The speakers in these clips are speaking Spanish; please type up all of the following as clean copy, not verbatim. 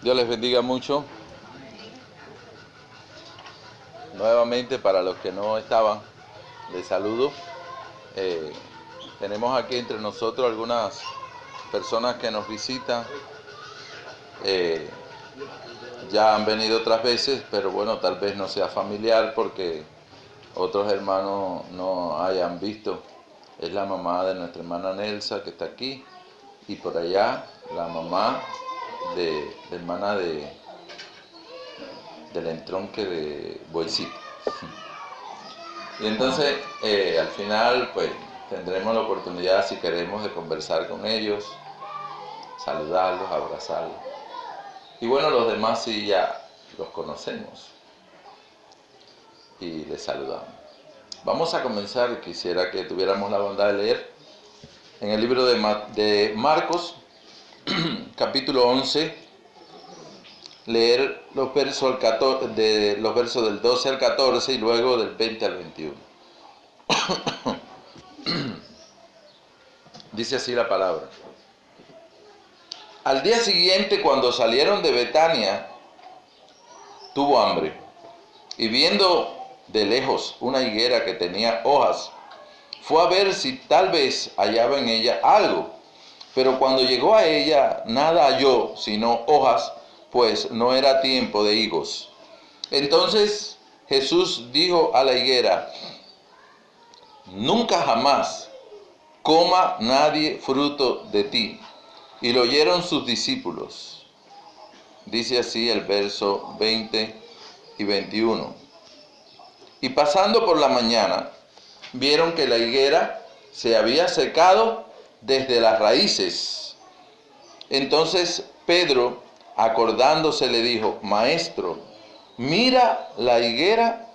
Dios les bendiga mucho. Nuevamente, para los que no estaban, les saludo. Tenemos aquí entre nosotros algunas personas que nos visitan. Ya han venido otras veces, pero bueno, tal vez no sea familiar porque otros hermanos no hayan visto. Es la mamá de nuestra hermana Nelsa, que está aquí, y por allá la mamá de la hermana del entronque de Boisito. Y entonces al final pues tendremos la oportunidad, si queremos, de conversar con ellos, saludarlos, abrazarlos. Y bueno, los demás sí ya los conocemos y les saludamos. Vamos a comenzar. Quisiera que tuviéramos la bondad de leer en el libro de Marcos, capítulo 11, leer los versos del 12 al 14 y luego del 20 al 21. Dice así la palabra. Al día siguiente, cuando salieron de Betania, tuvo hambre, y viendo de lejos una higuera que tenía hojas, fue a ver si tal vez hallaba en ella algo. Pero cuando llegó a ella, nada halló sino hojas, pues no era tiempo de higos. Entonces Jesús dijo a la higuera: nunca jamás coma nadie fruto de ti. Y lo oyeron sus discípulos. Dice así el verso 20 y 21. Y pasando por la mañana, vieron que la higuera se había secado desde las raíces. Entonces Pedro, acordándose, le dijo: Maestro, mira, la higuera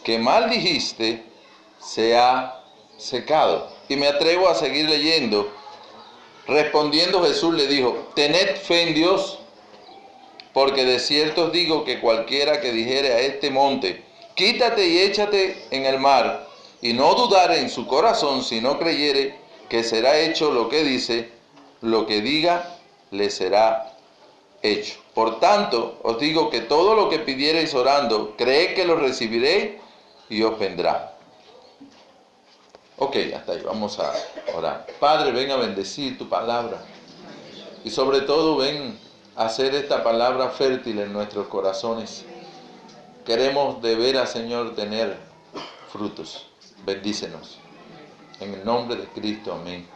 que mal dijiste se ha secado. Y me atrevo a seguir leyendo. Respondiendo Jesús le dijo: tened fe en Dios, porque de cierto os digo que cualquiera que dijere a este monte: quítate y échate en el mar, y no dudare en su corazón, sino creyere que será hecho lo que dice, lo que diga le será hecho. Por tanto, os digo que todo lo que pidiereis orando, creed que lo recibiréis y os vendrá. Ok, hasta ahí, vamos a orar. Padre, ven a bendecir tu palabra. Y sobre todo, ven a hacer esta palabra fértil en nuestros corazones. Queremos de veras, Señor, tener frutos. Bendícenos. En el nombre de Cristo, amén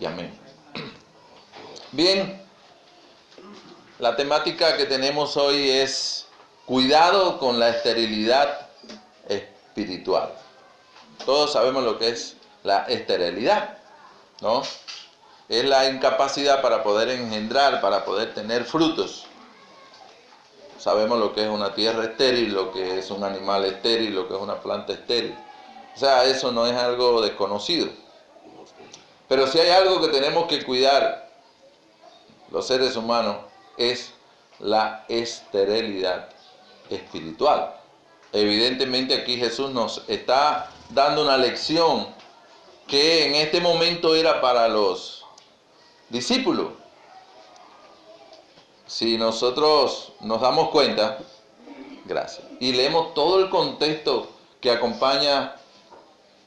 y amén. Bien, la temática que tenemos hoy es cuidado con la esterilidad espiritual. Todos sabemos lo que es la esterilidad, ¿no? Es la incapacidad para poder engendrar, para poder tener frutos. Sabemos lo que es una tierra estéril, lo que es un animal estéril, lo que es una planta estéril. O sea, eso no es algo desconocido. Pero si hay algo que tenemos que cuidar los seres humanos, es la esterilidad espiritual. Evidentemente aquí Jesús nos está dando una lección que en este momento era para los discípulos. Si nosotros nos damos cuenta, gracias, y leemos todo el contexto que acompaña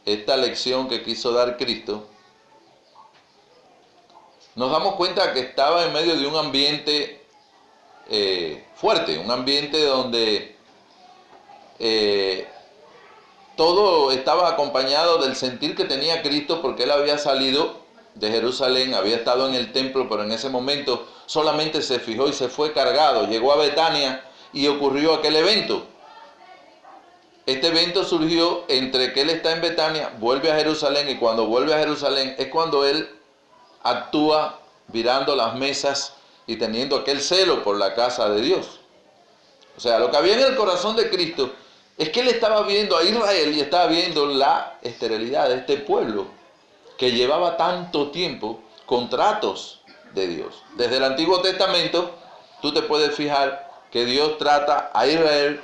esta lección que quiso dar Cristo, nos damos cuenta que estaba en medio de un ambiente fuerte, un ambiente donde todo estaba acompañado del sentir que tenía Cristo, porque él había salido de Jerusalén, había estado en el templo, pero en ese momento solamente se fijó y se fue cargado. Llegó a Betania y ocurrió aquel evento. Este evento surgió entre que él está en Betania, vuelve a Jerusalén, y cuando vuelve a Jerusalén es cuando él actúa virando las mesas y teniendo aquel celo por la casa de Dios. O sea, lo que había en el corazón de Cristo es que él estaba viendo a Israel y estaba viendo la esterilidad de este pueblo que llevaba tanto tiempo con tratos de Dios. Desde el Antiguo Testamento tú te puedes fijar que Dios trata a Israel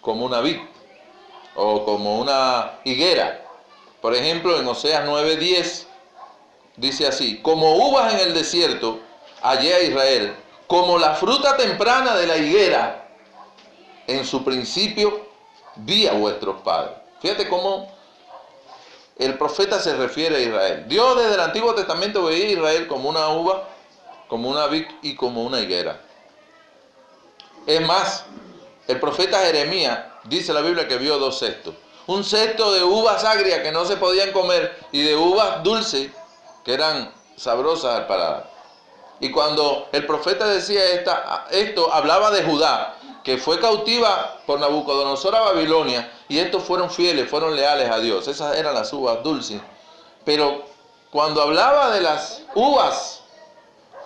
como una vid o como una higuera. Por ejemplo, en Oseas 9:10 dice así: como uvas en el desierto hallé a Israel, como la fruta temprana de la higuera, en su principio vi a vuestros padres. Fíjate cómo el profeta se refiere a Israel. Dios desde el Antiguo Testamento veía a Israel como una uva, como una vid y como una higuera. Es más, el profeta Jeremías dice la Biblia que vio 2 cestos. Un cesto de uvas agrias que no se podían comer y de uvas dulces que eran sabrosas al paladar. Y cuando el profeta decía esto, hablaba de Judá, que fue cautiva por Nabucodonosor a Babilonia, y estos fueron fieles, fueron leales a Dios. Esas eran las uvas dulces. Pero cuando hablaba de las uvas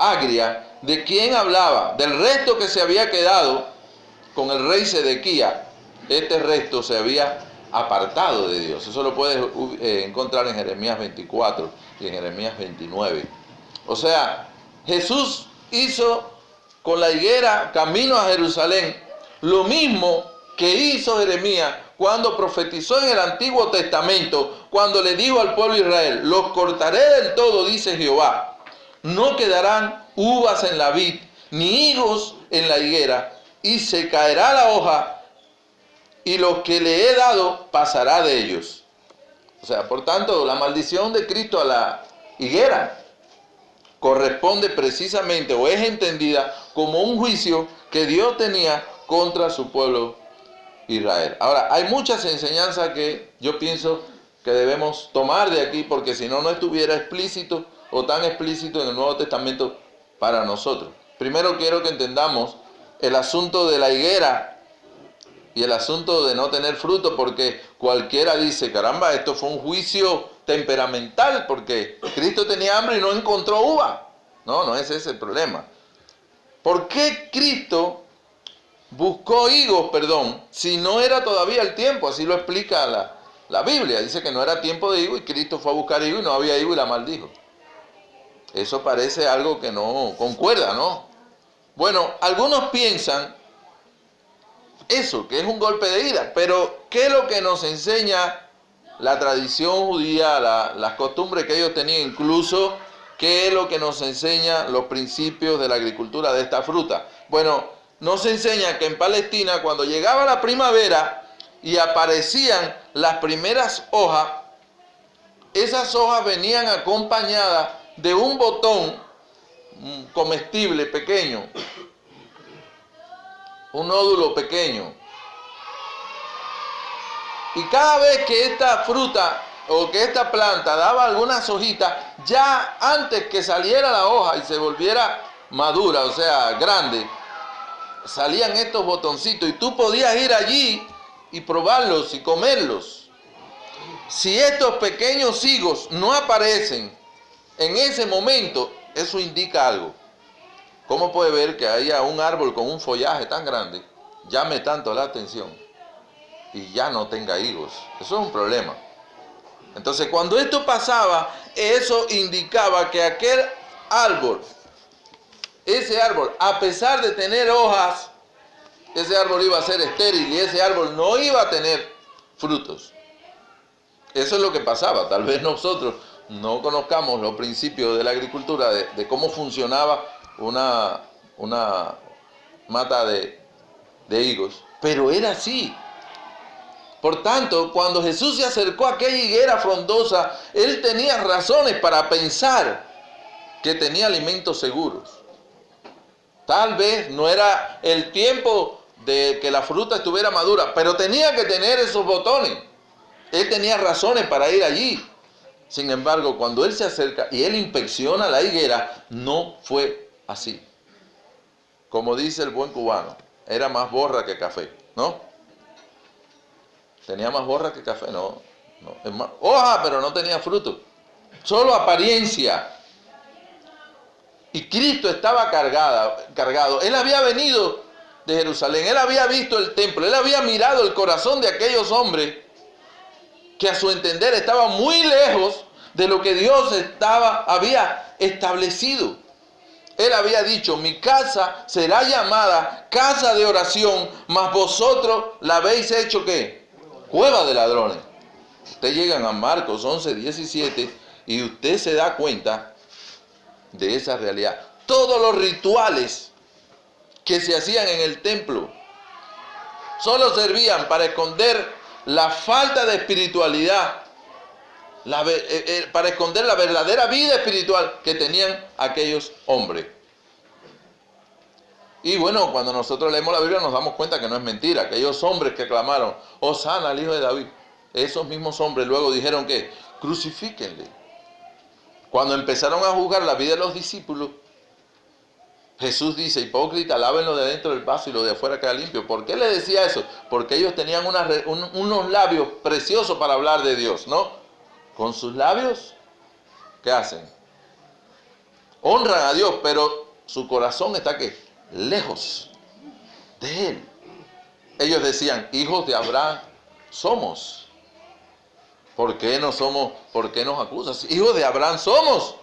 agrias, ¿de quién hablaba? Del resto que se había quedado con el rey Sedequías. Este resto se había apartado de Dios. Eso lo puedes encontrar en Jeremías 24 y en Jeremías 29. O sea, Jesús hizo con la higuera camino a Jerusalén lo mismo que hizo Jeremías cuando profetizó en el Antiguo Testamento, cuando le dijo al pueblo de Israel: los cortaré del todo, dice Jehová. No quedarán uvas en la vid, ni higos en la higuera, y se caerá la hoja, y lo que le he dado pasará de ellos. O sea, por tanto, la maldición de Cristo a la higuera corresponde precisamente, o es entendida como un juicio que Dios tenía contra su pueblo Israel. Ahora, hay muchas enseñanzas que yo pienso que debemos tomar de aquí, porque si no, no estuviera explícito o tan explícito en el Nuevo Testamento para nosotros. Primero quiero que entendamos el asunto de la higuera y el asunto de no tener fruto, porque cualquiera dice: caramba, esto fue un juicio temperamental, porque Cristo tenía hambre y no encontró uva. No, no es ese el problema. ¿Por qué Cristo buscó higos, si no era todavía el tiempo? Así lo explica la Biblia. Dice que no era tiempo de higo y Cristo fue a buscar higo y no había higo y la maldijo. Eso parece algo que no concuerda, ¿no? Bueno, algunos piensan eso, que es un golpe de ira, pero ¿qué es lo que nos enseña la tradición judía, las costumbres que ellos tenían, incluso qué es lo que nos enseña los principios de la agricultura de esta fruta? Bueno, nos enseña que en Palestina, cuando llegaba la primavera y aparecían las primeras hojas, esas hojas venían acompañadas de un botón comestible pequeño, un nódulo pequeño. Y cada vez que esta fruta o que esta planta daba algunas hojitas, ya antes que saliera la hoja y se volviera madura, o sea, grande, salían estos botoncitos y tú podías ir allí y probarlos y comerlos. Si estos pequeños higos no aparecen en ese momento, eso indica algo. ¿Cómo puede ver que haya un árbol con un follaje tan grande, llame tanto la atención y ya no tenga higos? Eso es un problema. Entonces, cuando esto pasaba, eso indicaba que aquel árbol, ese árbol, a pesar de tener hojas, ese árbol iba a ser estéril y ese árbol no iba a tener frutos. Eso es lo que pasaba. Tal vez nosotros no conozcamos los principios de la agricultura, de cómo funcionaba una mata de higos, pero era así. Por tanto, cuando Jesús se acercó a aquella higuera frondosa, él tenía razones para pensar que tenía alimentos seguros. Tal vez no era el tiempo de que la fruta estuviera madura, pero tenía que tener esos botones. Él tenía razones para ir allí. Sin embargo, cuando él se acerca y él inspecciona la higuera, no fue así. Como dice el buen cubano, era más borra que café, ¿no? Tenía más borra que café, no. Es más, hoja, pero no tenía fruto. Solo apariencia. Y Cristo estaba cargado. Él había venido de Jerusalén, él había visto el templo, él había mirado el corazón de aquellos hombres que a su entender estaban muy lejos de lo que Dios había establecido. Él había dicho: mi casa será llamada casa de oración, mas vosotros la habéis hecho, ¿qué? Cueva de ladrones. Ustedes llegan a Marcos 11:17 y usted se da cuenta de esa realidad. Todos los rituales que se hacían en el templo solo servían para esconder la falta de espiritualidad, para esconder la verdadera vida espiritual que tenían aquellos hombres. Y bueno, cuando nosotros leemos la Biblia nos damos cuenta que no es mentira. Aquellos hombres que clamaron, Hosana al Hijo de David, esos mismos hombres luego dijeron que crucifíquenle. Cuando empezaron a juzgar la vida de los discípulos, Jesús dice, hipócrita, lávenlo de dentro del vaso y lo de afuera queda limpio. ¿Por qué le decía eso? Porque ellos tenían unos labios preciosos para hablar de Dios, ¿no? Con sus labios, ¿qué hacen? Honran a Dios, pero su corazón está ¿qué? Lejos de Él. Ellos decían, hijos de Abraham somos. ¿Por qué no somos? ¿Por qué nos acusas? Hijos de Abraham somos.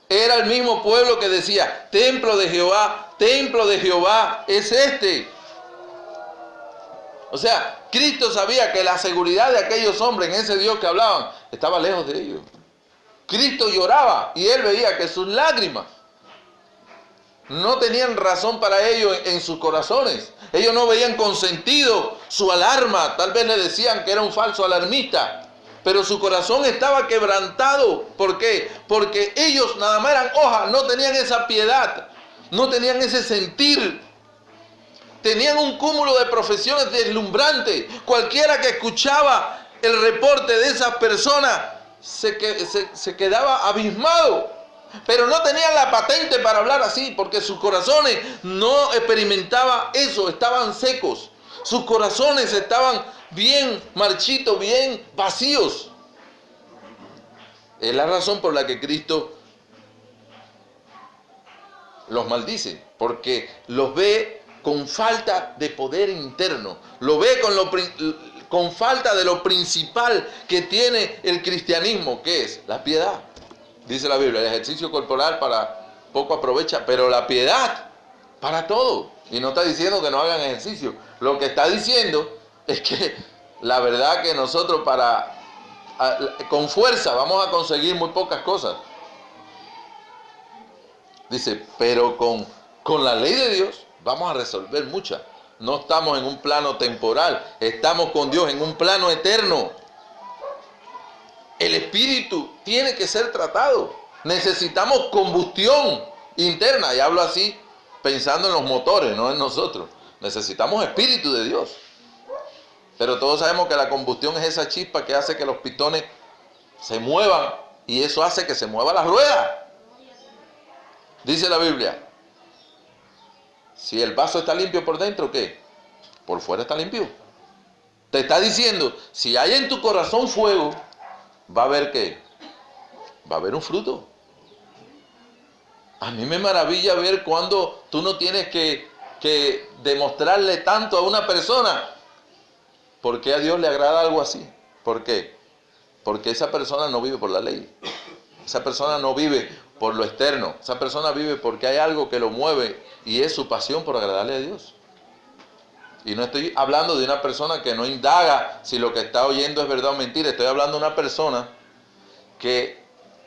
Era el mismo pueblo que decía, templo de Jehová es este. O sea, Cristo sabía que la seguridad de aquellos hombres en ese Dios que hablaban estaba lejos de ellos. Cristo lloraba y él veía que sus lágrimas no tenían razón para ello en sus corazones. Ellos no veían con sentido su alarma. Tal vez le decían que era un falso alarmista. Pero su corazón estaba quebrantado. ¿Por qué? Porque ellos nada más eran hojas. No tenían esa piedad. No tenían ese sentir. Tenían un cúmulo de profesiones deslumbrantes. Cualquiera que escuchaba el reporte de esas personas se quedaba abismado. Pero no tenían la patente para hablar así, porque sus corazones no experimentaban eso, estaban secos. Sus corazones estaban bien marchitos, bien vacíos. Es la razón por la que Cristo los maldice, porque los ve con falta de poder interno, lo ve con falta de lo principal que tiene el cristianismo, que es la piedad. Dice la Biblia, el ejercicio corporal para poco aprovecha, pero la piedad para todo. Y no está diciendo que no hagan ejercicio. Lo que está diciendo es que la verdad que nosotros con fuerza vamos a conseguir muy pocas cosas. Dice, pero con la ley de Dios vamos a resolver muchas. No estamos en un plano temporal, estamos con Dios en un plano eterno. El espíritu tiene que ser tratado. Necesitamos combustión interna. Y hablo así pensando en los motores, no en nosotros. Necesitamos espíritu de Dios. Pero todos sabemos que la combustión es esa chispa que hace que los pistones se muevan. Y eso hace que se muevan las ruedas. Dice la Biblia. Si el vaso está limpio por dentro, ¿qué? Por fuera está limpio. Te está diciendo, si hay en tu corazón fuego, va a haber ¿qué? Va a haber un fruto. A mí me maravilla ver cuando tú no tienes que demostrarle tanto a una persona. ¿Por qué a Dios le agrada algo así? ¿Por qué? Porque esa persona no vive por la ley. Esa persona no vive por lo externo. Esa persona vive porque hay algo que lo mueve y es su pasión por agradarle a Dios. Y no estoy hablando de una persona que no indaga si lo que está oyendo es verdad o mentira. Estoy hablando de una persona que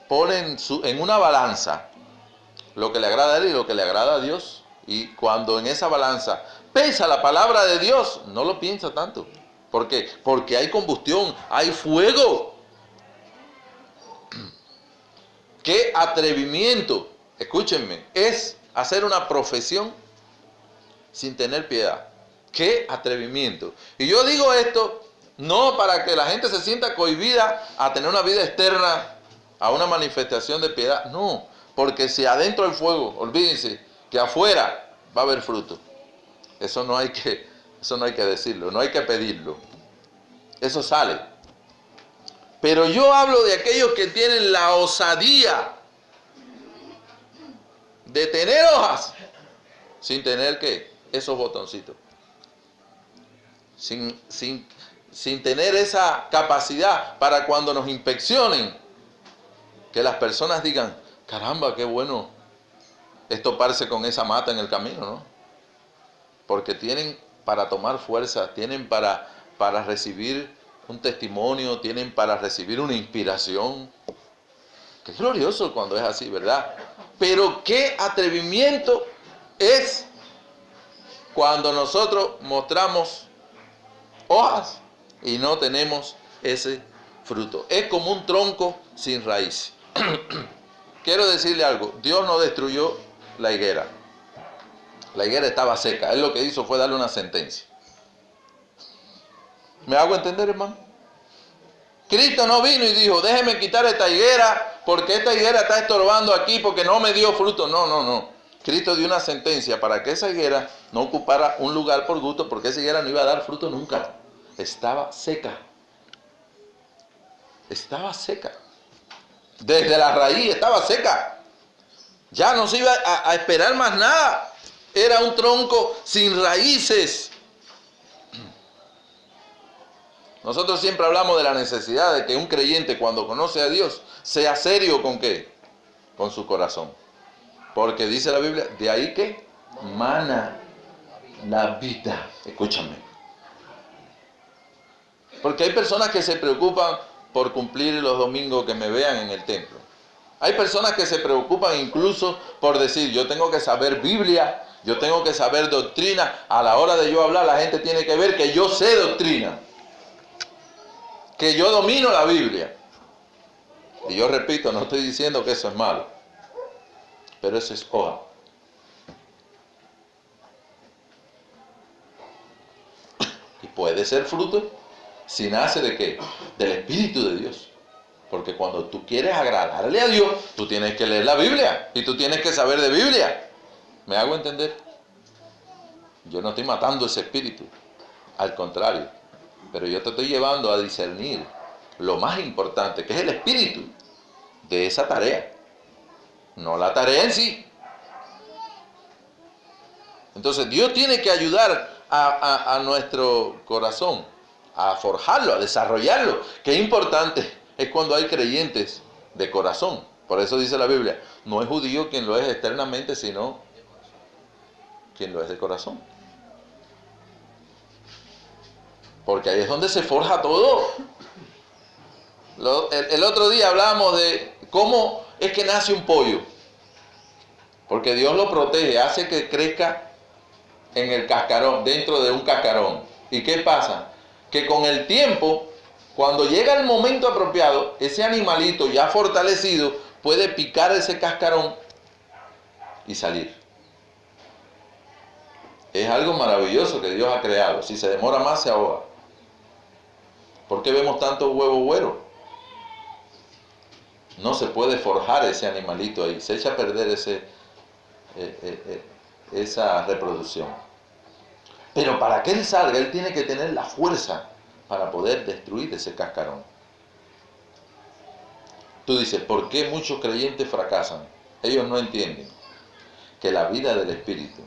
pone en una balanza lo que le agrada a él y lo que le agrada a Dios. Y cuando en esa balanza pesa la palabra de Dios, no lo piensa tanto. ¿Por qué? Porque hay combustión, hay fuego. ¡Qué atrevimiento! Escúchenme, es hacer una profesión sin tener piedad. ¡Qué atrevimiento! Y yo digo esto no para que la gente se sienta cohibida a tener una vida externa, a una manifestación de piedad. No, porque si adentro del fuego, olvídense que afuera va a haber fruto. Eso no hay que decirlo, no hay que pedirlo. Eso sale. Pero yo hablo de aquellos que tienen la osadía de tener hojas sin tener ¿qué? Esos botoncitos. Sin tener esa capacidad para cuando nos inspeccionen, que las personas digan, caramba, qué bueno estoparse con esa mata en el camino, ¿no? Porque tienen para tomar fuerza, tienen para recibir un testimonio, tienen para recibir una inspiración. Qué glorioso cuando es así, ¿verdad? Pero qué atrevimiento es cuando nosotros mostramos hojas y no tenemos ese fruto. Es como un tronco sin raíz. Quiero decirle algo, Dios no destruyó la higuera. La higuera estaba seca. Él lo que hizo fue darle una sentencia. ¿Me hago entender, hermano? Cristo no vino y dijo, déjeme quitar esta higuera porque esta higuera está estorbando aquí porque no me dio fruto. No. Cristo dio una sentencia para que esa higuera no ocupara un lugar por gusto, porque esa higuera no iba a dar fruto nunca. Estaba seca. Estaba seca. Desde la raíz estaba seca. Ya no se iba a esperar más nada. Era un tronco sin raíces. Nosotros siempre hablamos de la necesidad de que un creyente, cuando conoce a Dios, sea serio ¿con qué? Con su corazón. Porque dice la Biblia, de ahí que mana la vida. Escúchame. Porque hay personas que se preocupan por cumplir los domingos que me vean en el templo. Hay personas que se preocupan incluso por decir, yo tengo que saber Biblia, yo tengo que saber doctrina. A la hora de yo hablar, la gente tiene que ver que yo sé doctrina, que yo domino la Biblia. Y yo repito, no estoy diciendo que eso es malo, pero eso es hoja. Y puede ser fruto si nace de qué? Del Espíritu de Dios. Porque cuando tú quieres agradarle a Dios, tú tienes que leer la Biblia y tú tienes que saber de Biblia. ¿Me hago entender? Yo no estoy matando ese espíritu, al contrario, pero yo te estoy llevando a discernir lo más importante, que es el espíritu de esa tarea, no la tarea en sí. Entonces Dios tiene que ayudar a nuestro corazón, a forjarlo, a desarrollarlo. Qué importante es cuando hay creyentes de corazón. Por eso dice la Biblia, no es judío quien lo es externamente, sino quien lo es de corazón. Porque ahí es donde se forja todo. El otro día hablábamos de cómo es que nace un pollo. Porque Dios lo protege, hace que crezca en el cascarón, dentro de un cascarón. ¿Y qué pasa? Que con el tiempo, cuando llega el momento apropiado, ese animalito ya fortalecido puede picar ese cascarón y salir. Es algo maravilloso que Dios ha creado. Si se demora más, se ahoga. ¿Por qué vemos tanto huevo güero? No se puede forjar ese animalito ahí. Se echa a perder esa reproducción. Pero para que él salga, él tiene que tener la fuerza para poder destruir ese cascarón. Tú dices, ¿por qué muchos creyentes fracasan? Ellos no entienden que la vida del Espíritu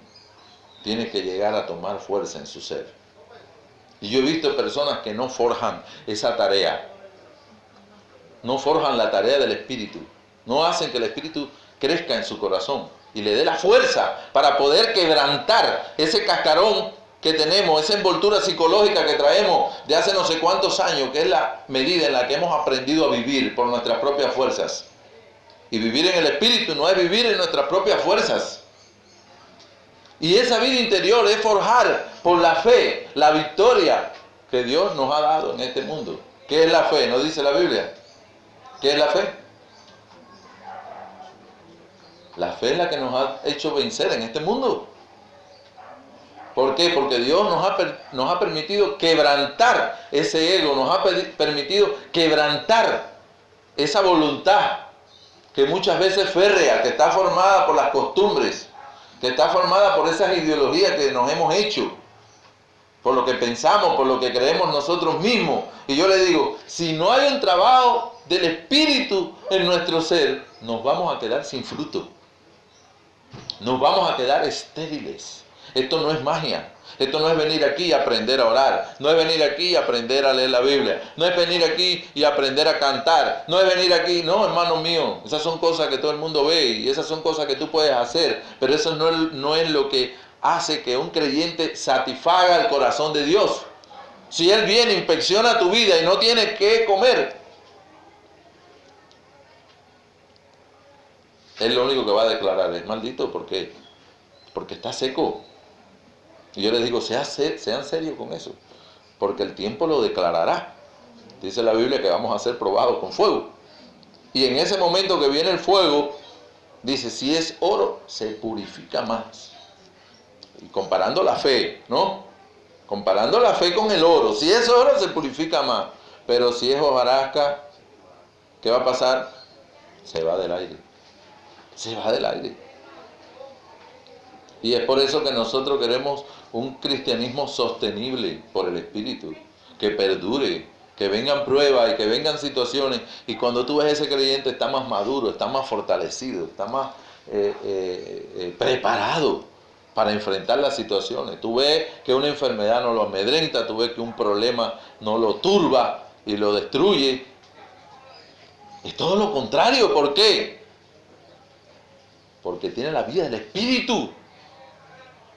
tiene que llegar a tomar fuerza en su ser. Y yo he visto personas que no forjan esa tarea. No forjan la tarea del Espíritu. No hacen que el Espíritu crezca en su corazón y le dé la fuerza para poder quebrantar ese cascarón que tenemos, esa envoltura psicológica que traemos de hace no sé cuántos años, que es la medida en la que hemos aprendido a vivir por nuestras propias fuerzas. Y vivir en el Espíritu no es vivir en nuestras propias fuerzas. Y esa vida interior es forjar por la fe, la victoria que Dios nos ha dado en este mundo. ¿Qué es la fe? ¿No dice la Biblia? ¿Qué es la fe? La fe es la que nos ha hecho vencer en este mundo. ¿Por qué? Porque Dios nos ha permitido quebrantar ese ego, nos ha permitido quebrantar esa voluntad que muchas veces es férrea, que está formada por las costumbres, que está formada por esas ideologías que nos hemos hecho, por lo que pensamos, por lo que creemos nosotros mismos. Y yo le digo, si no hay un trabajo del Espíritu en nuestro ser, nos vamos a quedar sin fruto. Nos vamos a quedar estériles. Esto no es magia. Esto no es venir aquí a aprender a orar. No es venir aquí a aprender a leer la Biblia. No es venir aquí y aprender a cantar. No es venir aquí, no, hermano mío. Esas son cosas que todo el mundo ve y esas son cosas que tú puedes hacer. Pero eso no es lo que hace que un creyente satisfaga el corazón de Dios. Si Él viene, inspecciona tu vida y no tienes que comer, Él lo único que va a declarar es maldito. ¿Por qué? porque está seco. Y yo les digo, sean serios con eso, porque el tiempo lo declarará. Dice la Biblia que vamos a ser probados con fuego. Y en ese momento que viene el fuego, dice, si es oro, se purifica más. Y comparando la fe, ¿no? Comparando la fe con el oro. Si es oro, se purifica más. Pero si es hojarasca, ¿qué va a pasar? Se va del aire. Se va del aire. Y es por eso que nosotros queremos un cristianismo sostenible por el Espíritu, que perdure, que vengan pruebas y que vengan situaciones, y cuando tú ves ese creyente está más maduro, está más fortalecido, está más preparado para enfrentar las situaciones. Tú ves que una enfermedad no lo amedrenta, tú ves que un problema no lo turba y lo destruye. Es todo lo contrario. ¿Por qué? Porque tiene la vida del Espíritu.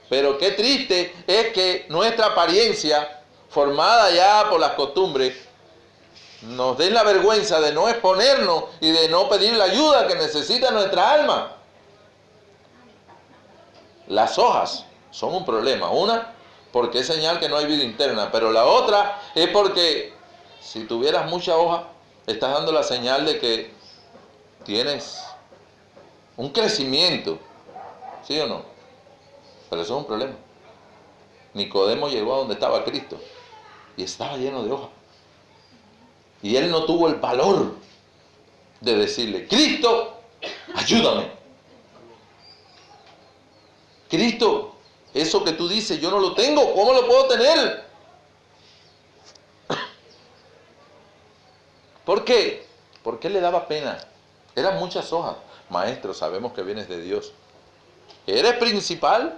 Pero qué triste es que nuestra apariencia, formada ya por las costumbres, nos dé la vergüenza de no exponernos y de no pedir la ayuda que necesita nuestra alma. Las hojas son un problema. Una, porque es señal que no hay vida interna. Pero la otra es porque si tuvieras mucha hoja, estás dando la señal de que tienes un crecimiento. ¿Sí o no? Pero eso es un problema. Nicodemo llegó a donde estaba Cristo y estaba lleno de hojas. Y él no tuvo el valor de decirle, Cristo, ayúdame. Cristo, eso que tú dices, yo no lo tengo, ¿cómo lo puedo tener? ¿Por qué? Porque él le daba pena. Eran muchas hojas. Maestro, sabemos que vienes de Dios. Eres principal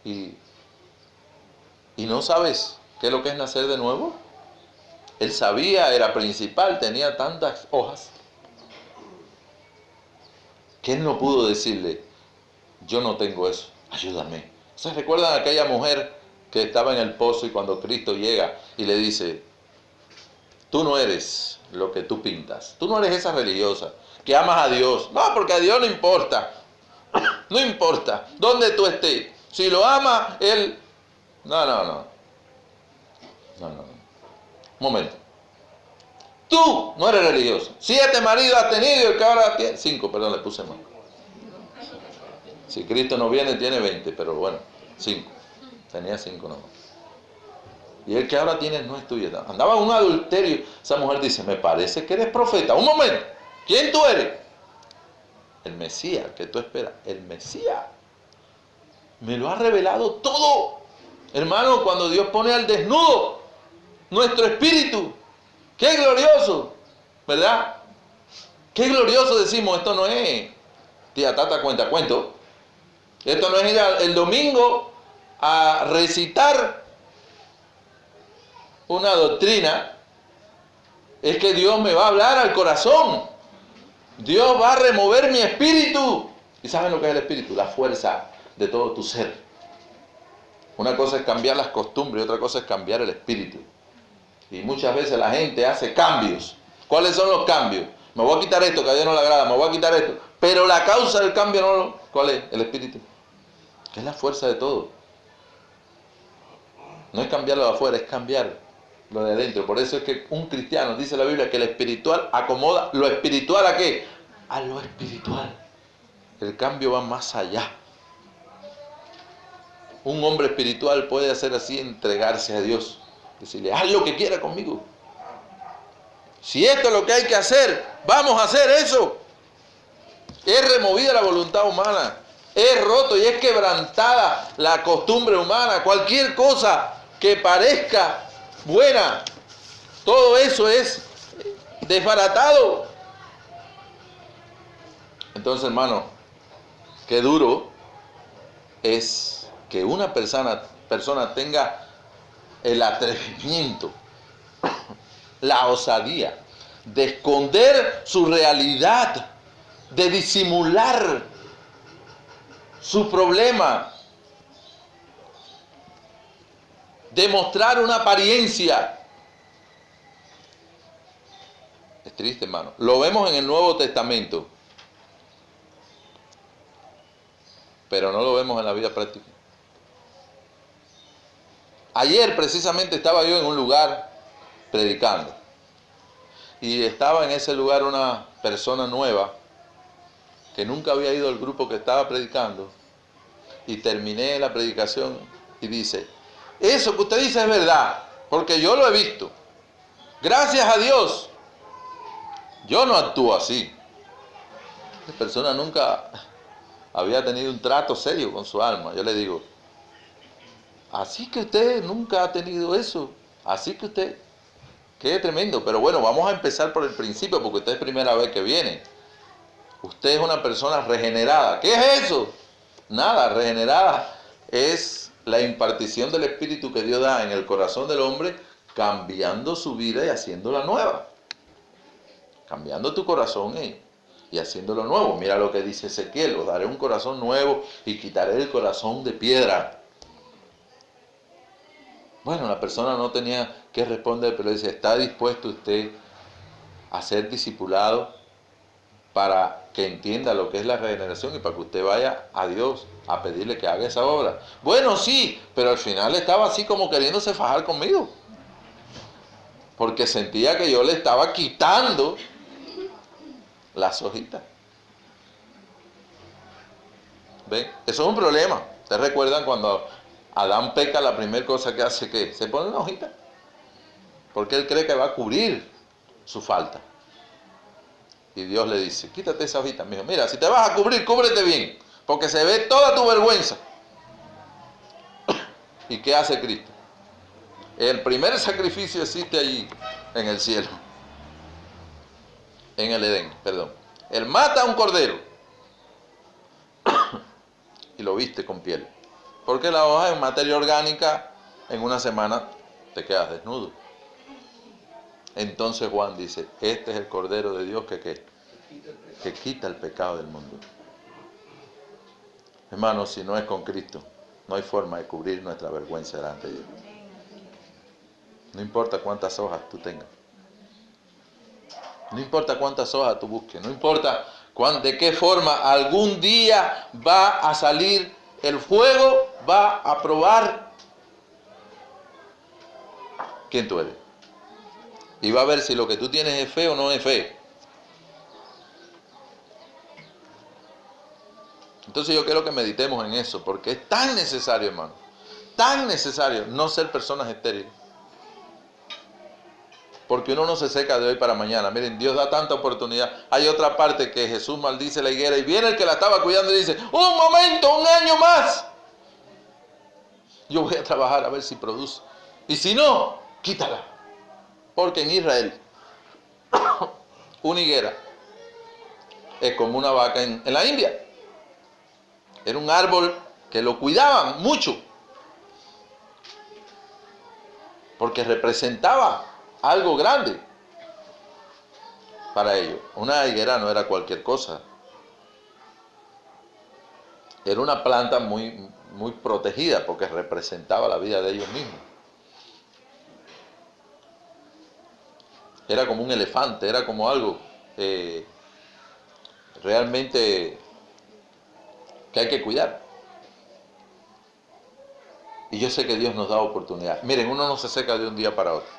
y no sabes qué es lo que es nacer de nuevo. Él sabía, era principal, tenía tantas hojas que él no pudo decirle, yo no tengo eso, ayúdame. ¿Se recuerdan a aquella mujer que estaba en el pozo y cuando Cristo llega y le dice, tú no eres lo que tú pintas, tú no eres esa religiosa que amas a Dios? No, porque a Dios no importa, no importa dónde tú estés, si lo amas, Él... No. Un momento. Tú no eres religioso. 7 maridos has tenido y el que ahora tiene... 5, perdón, le puse mal. Si Cristo no viene, tiene 20, pero bueno, 5. Tenía 5 nomás. Y el que ahora tiene no es tuyo. Andaba en un adulterio. Esa mujer dice, me parece que eres profeta. Un momento. ¿Quién tú eres? El Mesías, que tú esperas. El Mesías. Me lo ha revelado todo. Hermano, cuando Dios pone al desnudo nuestro espíritu, ¡qué glorioso! ¿Verdad? ¡Qué glorioso! Decimos, esto no es tía Tata cuenta cuento. Esto no es ir el domingo a recitar una doctrina. Es que Dios me va a hablar al corazón. Dios va a remover mi espíritu. ¿Y saben lo que es el espíritu? La fuerza de todo tu ser. Una cosa es cambiar las costumbres y otra cosa es cambiar el espíritu. Y muchas veces la gente hace cambios. ¿Cuáles son los cambios? Me voy a quitar esto que a Dios no le agrada, me voy a quitar esto. Pero la causa del cambio no lo... ¿Cuál es? El espíritu. Que es la fuerza de todo. No es cambiarlo de afuera, es cambiar lo de adentro. Por eso es que un cristiano, dice la Biblia, que el espiritual acomoda lo espiritual ¿a qué? A lo espiritual. El cambio va más allá. Un hombre espiritual puede hacer así, entregarse a Dios. Decirle, haz lo que quiera conmigo. Si esto es lo que hay que hacer, vamos a hacer eso. Es removida la voluntad humana. Es roto y es quebrantada la costumbre humana. Cualquier cosa que parezca buena, todo eso es desbaratado. Entonces, hermano, qué duro es que una persona tenga el atrevimiento, la osadía de esconder su realidad, de disimular su problema, de mostrar una apariencia. Es triste, hermano. Lo vemos en el Nuevo Testamento. pero no lo vemos en la vida práctica. Ayer precisamente estaba yo en un lugar predicando y estaba en ese lugar una persona nueva que nunca había ido al grupo que estaba predicando, y terminé la predicación y dice: eso que usted dice es verdad, porque yo lo he visto. Gracias a Dios, yo no actúo así. La persona nunca había tenido un trato serio con su alma. Yo le digo: así que usted nunca ha tenido eso, así que usted, qué tremendo. Pero bueno, vamos a empezar por el principio, porque usted es primera vez que viene. Usted es una persona regenerada. ¿Qué es eso? Nada, regenerada es la impartición del Espíritu que Dios da en el corazón del hombre, cambiando su vida y haciéndola nueva. Cambiando tu corazón y haciéndolo nuevo. Mira lo que dice Ezequiel: os daré un corazón nuevo y quitaré el corazón de piedra. Bueno, la persona no tenía que responder, pero dice: ¿está dispuesto usted a ser discipulado para que entienda lo que es la regeneración y para que usted vaya a Dios a pedirle que haga esa obra? Bueno, sí, pero al final estaba así como queriéndose fajar conmigo, porque sentía que yo le estaba quitando las hojitas. ¿Ven? Eso es un problema. ¿Ustedes recuerdan cuando Adán peca? La primera cosa que hace, ¿qué? Se pone una hojita, porque él cree que va a cubrir su falta. Y Dios le dice: quítate esa hojita, mijo. Mira, si te vas a cubrir, cúbrete bien, porque se ve toda tu vergüenza. ¿Y qué hace Cristo? El primer sacrificio existe allí en el cielo, en el Edén, perdón. Él mata a un cordero y lo viste con piel, porque la hoja es materia orgánica, en una semana te quedas desnudo. Entonces Juan dice: este es el Cordero de Dios que quita el pecado del mundo. Hermanos, si no es con Cristo, no hay forma de cubrir nuestra vergüenza delante de Dios. No importa cuántas hojas tú tengas, no importa cuántas hojas tú busques, no importa de qué forma, algún día va a salir el fuego, va a probar quién tú eres. Y va a ver si lo que tú tienes es fe o no es fe. Entonces yo quiero que meditemos en eso, porque es tan necesario, hermano, tan necesario no ser personas estériles. Porque uno no se seca de hoy para mañana. Miren, Dios da tanta oportunidad. Hay otra parte que Jesús maldice la higuera y viene el que la estaba cuidando y dice: un momento, un año más. Yo voy a trabajar a ver si produce. Y si no, quítala. Porque en Israel, una higuera es como una vaca en la India. Era un árbol que lo cuidaban mucho, porque representaba algo grande para ellos. Una higuera no era cualquier cosa. Era una planta muy, muy protegida, porque representaba la vida de ellos mismos. Era como un elefante, era como algo realmente que hay que cuidar. Y yo sé que Dios nos da oportunidad. Miren, uno no se seca de un día para otro.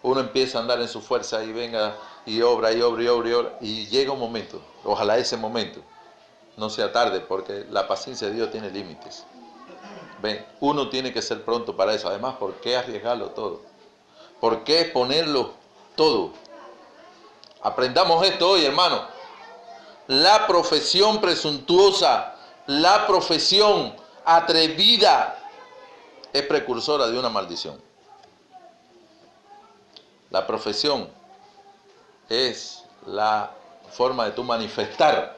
Uno empieza a andar en su fuerza y venga y obra y obra y obra y obra. Y llega un momento, ojalá ese momento no sea tarde, porque la paciencia de Dios tiene límites. Ven, uno tiene que ser pronto para eso. Además, ¿por qué arriesgarlo todo? ¿Por qué ponerlo todo? Aprendamos esto hoy, hermano. La profesión presuntuosa, la profesión atrevida es precursora de una maldición. La profesión es la forma de tú manifestar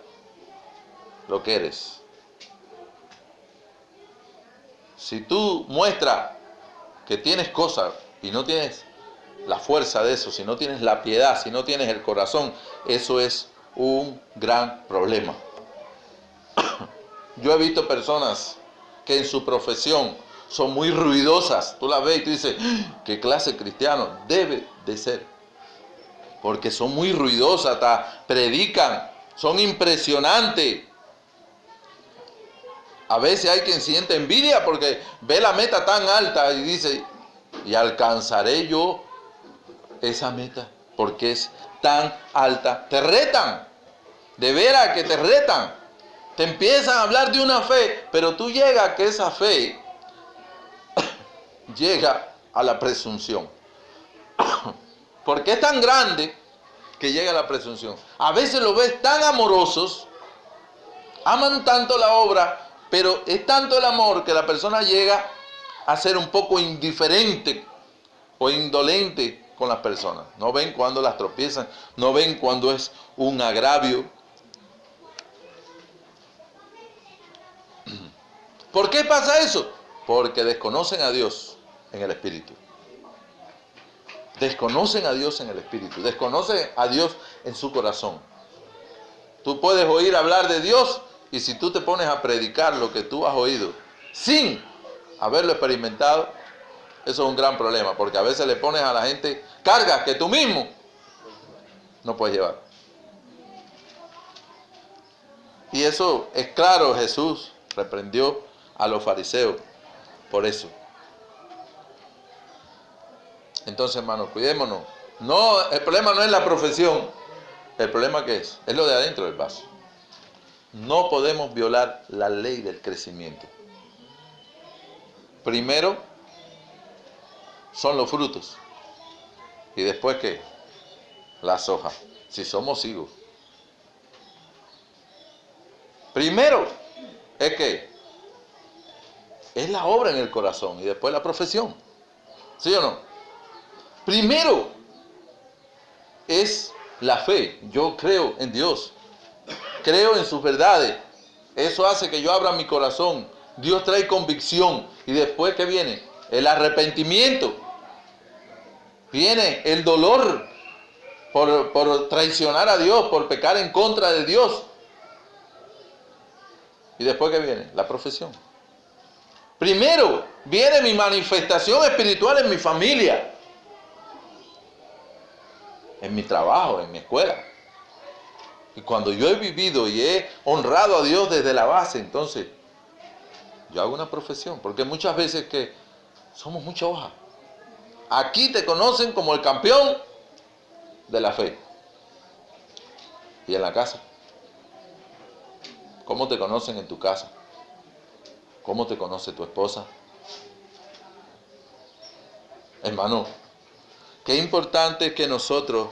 lo que eres. Si tú muestras que tienes cosas y no tienes la fuerza de eso, si no tienes la piedad, si no tienes el corazón, eso es un gran problema. Yo he visto personas que en su profesión son muy ruidosas. Tú las ves y tú dices: ¿qué clase de cristiano debe de ser? Porque son muy ruidosas, hasta predican, son impresionantes. A veces hay quien siente envidia porque ve la meta tan alta y dice, ¿y alcanzaré yo esa meta? Porque es tan alta. Te retan, de veras que te retan. Te empiezan a hablar de una fe, pero tú llegas a que esa fe llega a la presunción. Porque es tan grande que llega a la presunción. A veces lo ves tan amorosos, aman tanto la obra, pero es tanto el amor que la persona llega a ser un poco indiferente o indolente con las personas. No ven cuando las tropiezan, no ven cuando es un agravio. ¿Por qué pasa eso? Porque desconocen a Dios en el Espíritu. Desconocen a Dios en el Espíritu. Desconocen a Dios en su corazón. Tú puedes oír hablar de Dios y si tú te pones a predicar lo que tú has oído sin haberlo experimentado, eso es un gran problema, porque a veces le pones a la gente cargas que tú mismo no puedes llevar. Y eso es claro, Jesús reprendió a los fariseos por eso. Entonces, hermanos, cuidémonos. No, el problema no es la profesión. El problema ¿qué es? Es lo de adentro del vaso. No podemos violar la ley del crecimiento. Primero son los frutos. Y después ¿qué? Las hojas. Si somos higos. Primero es que es la obra en el corazón y después la profesión. ¿Sí o no? Primero es la fe. Yo creo en Dios. Creo en sus verdades. Eso hace que yo abra mi corazón. Dios trae convicción. Y después ¿qué viene? El arrepentimiento. Viene el dolor por traicionar a Dios, por pecar en contra de Dios. ¿Y después qué viene? La profesión. Primero viene mi manifestación espiritual en mi familia, en mi trabajo, en mi escuela. Y cuando yo he vivido y he honrado a Dios desde la base, entonces yo hago una profesión. Porque muchas veces que somos mucha hoja. Aquí te conocen como el campeón de la fe. ¿Y en la casa? ¿Cómo te conocen en tu casa? ¿Cómo te conoce tu esposa? Hermano, qué importante es que nosotros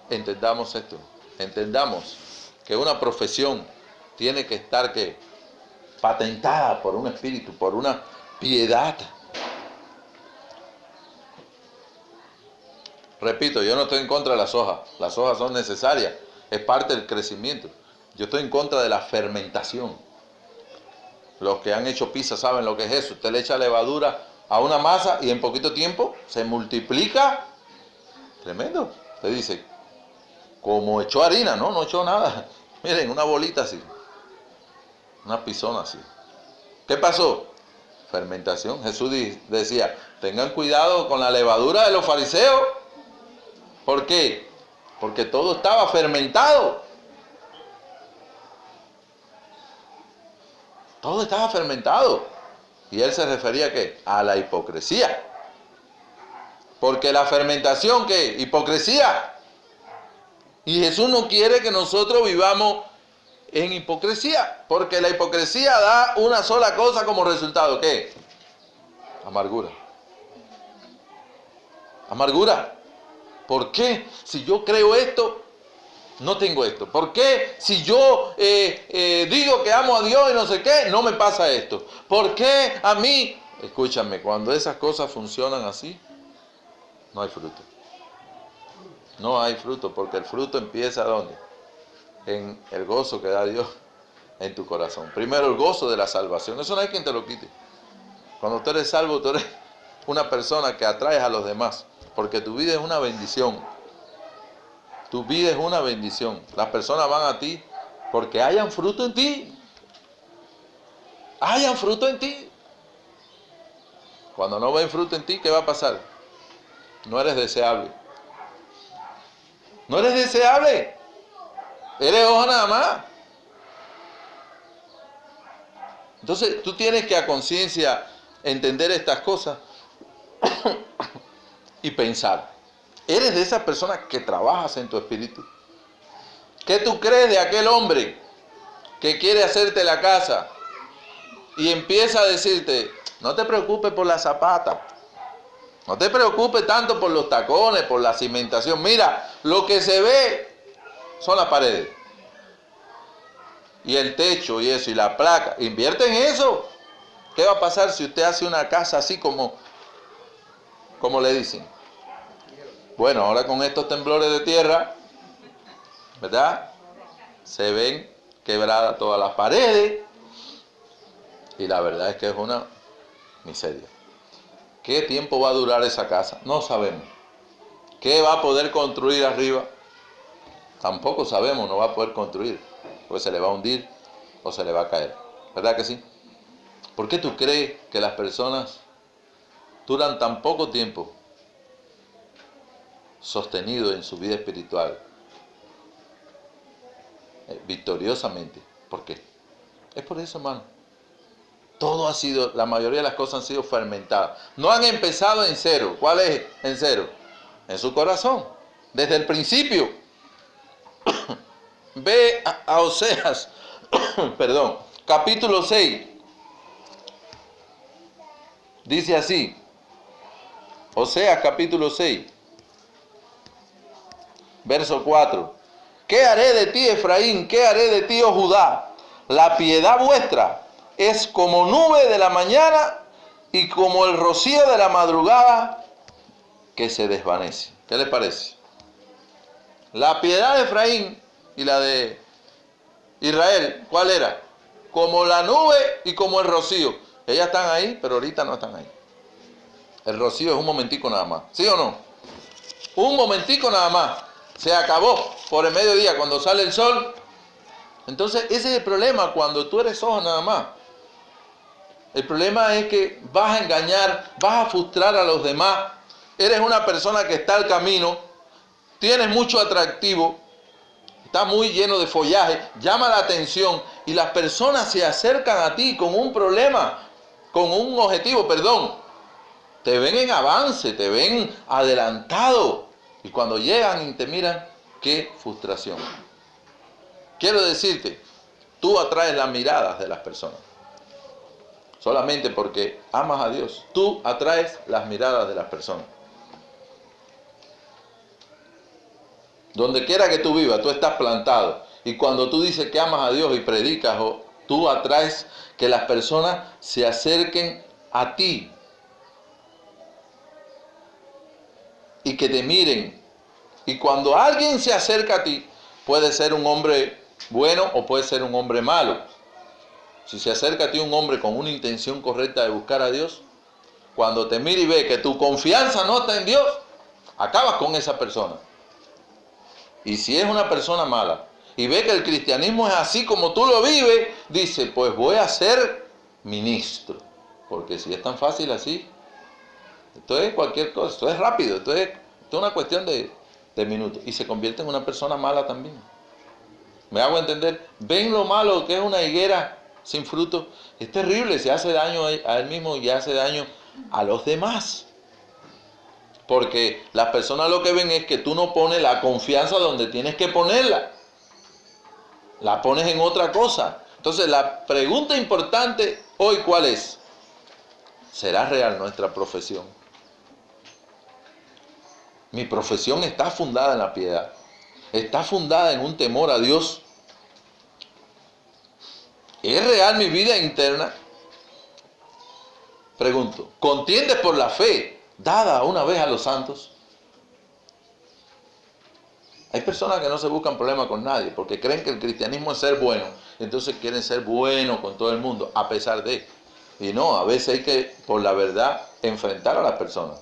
entendamos esto. Entendamos que una profesión tiene que estar ¿qué? Patentada por un espíritu, por una piedad. Repito, yo no estoy en contra de las hojas. Las hojas son necesarias, es parte del crecimiento. Yo estoy en contra de la fermentación. Los que han hecho pizza saben lo que es eso. Usted le echa levadura a una masa y en poquito tiempo se multiplica. Tremendo. Usted dice, como echó harina, no echó nada. Miren, una bolita así. Una pisona así. ¿Qué pasó? Fermentación. Jesús decía, tengan cuidado con la levadura de los fariseos. ¿Por qué? Porque todo estaba fermentado. Todo estaba fermentado. Y él se refería ¿a qué? A la hipocresía. Porque la fermentación, ¿qué? Hipocresía. Y Jesús no quiere que nosotros vivamos en hipocresía. Porque la hipocresía da una sola cosa como resultado. ¿Qué? Amargura. Amargura. ¿Por qué? Si yo creo esto, no tengo esto. ¿Por qué? Si yo digo que amo a Dios y no sé qué, no me pasa esto. ¿Por qué a mí? Escúchame, cuando esas cosas funcionan así, no hay fruto. No hay fruto, porque el fruto empieza ¿dónde? En el gozo que da Dios en tu corazón. Primero el gozo de la salvación. Eso no hay quien te lo quite. Cuando tú eres salvo, tú eres una persona que atraes a los demás. Porque tu vida es una bendición. Tu vida es una bendición. Las personas van a ti porque hayan fruto en ti. Hayan fruto en ti. Cuando no ven fruto en ti, ¿qué va a pasar? No eres deseable. No eres deseable. Eres hoja nada más. Entonces tú tienes que a conciencia entender estas cosas y pensar. ¿Eres de esas personas que trabajas en tu espíritu? ¿Qué tú crees de aquel hombre que quiere hacerte la casa y empieza a decirte, no te preocupes por la zapata, no te preocupes tanto por los tacones, por la cimentación, mira, lo que se ve son las paredes y el techo y eso y la placa, invierte en eso? ¿Qué va a pasar si usted hace una casa así como le dicen? Bueno, ahora con estos temblores de tierra, ¿verdad? Se ven quebradas todas las paredes y la verdad es que es una miseria. ¿Qué tiempo va a durar esa casa? No sabemos. ¿Qué va a poder construir arriba? Tampoco sabemos, no va a poder construir, porque se le va a hundir o se le va a caer. ¿Verdad que sí? ¿Por qué tú crees que las personas duran tan poco tiempo sostenidos en su vida espiritual victoriosamente? ¿Por qué? Es por eso, hermano. Todo ha sido, la mayoría de las cosas han sido fermentadas. No han empezado en cero. ¿Cuál es en cero? En su corazón. Desde el principio. Ve a Oseas, perdón, capítulo 6. Dice así. Oseas capítulo 6. Verso 4. ¿Qué haré de ti, Efraín? ¿Qué haré de ti, oh Judá? La piedad vuestra es como nube de la mañana y como el rocío de la madrugada que se desvanece. ¿Qué les parece? La piedad de Efraín y la de Israel, ¿cuál era? Como la nube y como el rocío. Ellas están ahí, pero ahorita no están ahí. El rocío es un momentico nada más. ¿Sí o no? Un momentico nada más. Se acabó por el mediodía cuando sale el sol. Entonces ese es el problema cuando tú eres ojo nada más. El problema es que vas a engañar, vas a frustrar a los demás. Eres una persona que está al camino, tienes mucho atractivo, está muy lleno de follaje, llama la atención y las personas se acercan a ti con un problema, con un objetivo, perdón. Te ven en avance, te ven adelantado y cuando llegan y te miran, qué frustración. Quiero decirte, tú atraes las miradas de las personas. Solamente porque amas a Dios, tú atraes las miradas de las personas. Donde quiera que tú vivas, tú estás plantado. Y cuando tú dices que amas a Dios y predicas, tú atraes que las personas se acerquen a ti. Y que te miren. Y cuando alguien se acerca a ti, puede ser un hombre bueno o puede ser un hombre malo. Si se acerca a ti un hombre con una intención correcta de buscar a Dios, cuando te mira y ve que tu confianza no está en Dios, acabas con esa persona. Y si es una persona mala y ve que el cristianismo es así como tú lo vives, dice, pues voy a ser ministro. Porque si es tan fácil así, esto es cualquier cosa, esto es rápido, esto es una cuestión de minutos. Y se convierte en una persona mala también. ¿Me hago entender? ¿Ven lo malo que es una higuera sin fruto? Es terrible, se hace daño a él mismo y hace daño a los demás. Porque las personas lo que ven es que tú no pones la confianza donde tienes que ponerla. La pones en otra cosa. Entonces la pregunta importante hoy, ¿cuál es? ¿Será real nuestra profesión? Mi profesión está fundada en la piedad. Está fundada en un temor a Dios. ¿Es real mi vida interna? Pregunto, ¿contiendes por la fe dada una vez a los santos? Hay personas que no se buscan problemas con nadie porque creen que el cristianismo es ser bueno. Entonces quieren ser buenos con todo el mundo a pesar de. Y no, a veces hay que, por la verdad, enfrentar a las personas.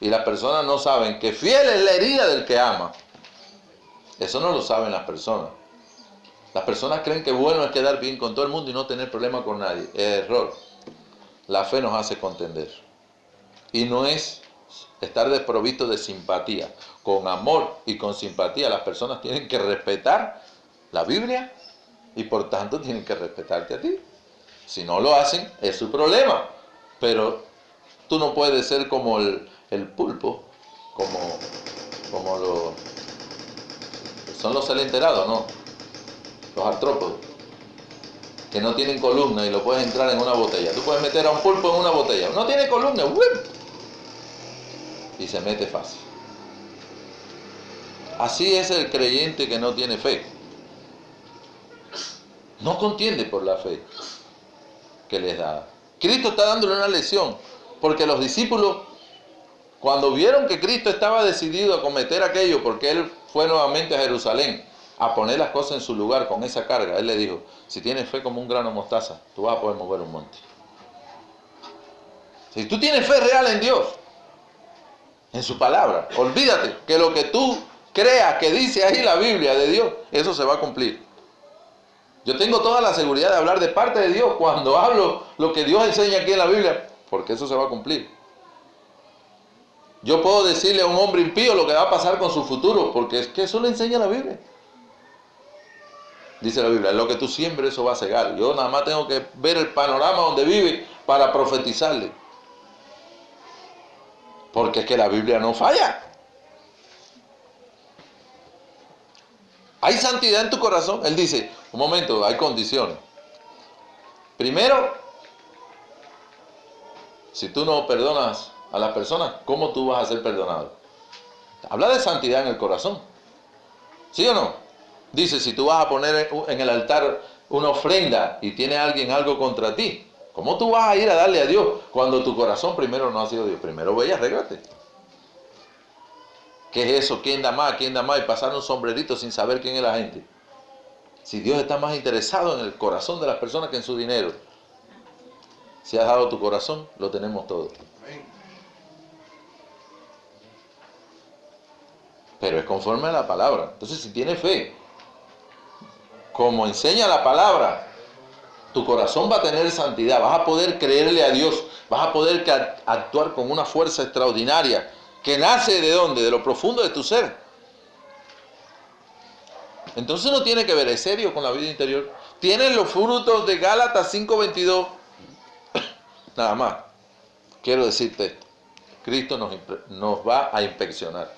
Y las personas no saben que fiel es la herida del que ama. Eso no lo saben las personas. Las personas creen que bueno es quedar bien con todo el mundo y no tener problema con nadie. Es error. La fe nos hace contender. Y no es estar desprovisto de simpatía. Con amor y con simpatía las personas tienen que respetar la Biblia y por tanto tienen que respetarte a ti. Si no lo hacen, es su problema. Pero tú no puedes ser como el pulpo, como son los celenterados, ¿no? Los artrópodos, que no tienen columna y lo puedes entrar en una botella. Tú puedes meter a un pulpo en una botella. No tiene columna, ¡whip! Y se mete fácil. Así es el creyente que no tiene fe. No contiende por la fe que les da. Cristo está dándole una lección, porque los discípulos, cuando vieron que Cristo estaba decidido a cometer aquello, porque Él fue nuevamente a Jerusalén a poner las cosas en su lugar con esa carga, Él le dijo, si tienes fe como un grano de mostaza, tú vas a poder mover un monte. Si tú tienes fe real en Dios, en su palabra, olvídate que lo que tú creas que dice ahí la Biblia de Dios, eso se va a cumplir. Yo tengo toda la seguridad de hablar de parte de Dios cuando hablo lo que Dios enseña aquí en la Biblia, porque eso se va a cumplir. Yo puedo decirle a un hombre impío lo que va a pasar con su futuro, porque es que eso le enseña la Biblia. Dice la Biblia, lo que tú siembres, eso va a cegar. Yo nada más tengo que ver el panorama donde vive para profetizarle. Porque es que la Biblia no falla. ¿Hay santidad en tu corazón? Él dice, un momento, hay condiciones. Primero, si tú no perdonas a las personas, ¿cómo tú vas a ser perdonado? Habla de santidad en el corazón. ¿Sí o no? Dice, si tú vas a poner en el altar una ofrenda y tiene alguien algo contra ti, ¿cómo tú vas a ir a darle a Dios cuando tu corazón primero no ha sido Dios? Primero ve y arréglate. ¿Qué es eso? ¿Quién da más? ¿Quién da más? Y pasar un sombrerito sin saber quién es la gente. Si Dios está más interesado en el corazón de las personas que en su dinero. Si has dado tu corazón, lo tenemos todo. Pero es conforme a la palabra. Entonces, si tienes fe, como enseña la palabra, tu corazón va a tener santidad, vas a poder creerle a Dios, vas a poder actuar con una fuerza extraordinaria, que nace ¿de dónde? De lo profundo de tu ser. Entonces no tiene que ver, es serio con la vida interior. Tienen los frutos de Gálatas 5:22. Nada más. Quiero decirte esto. Cristo nos va a inspeccionar.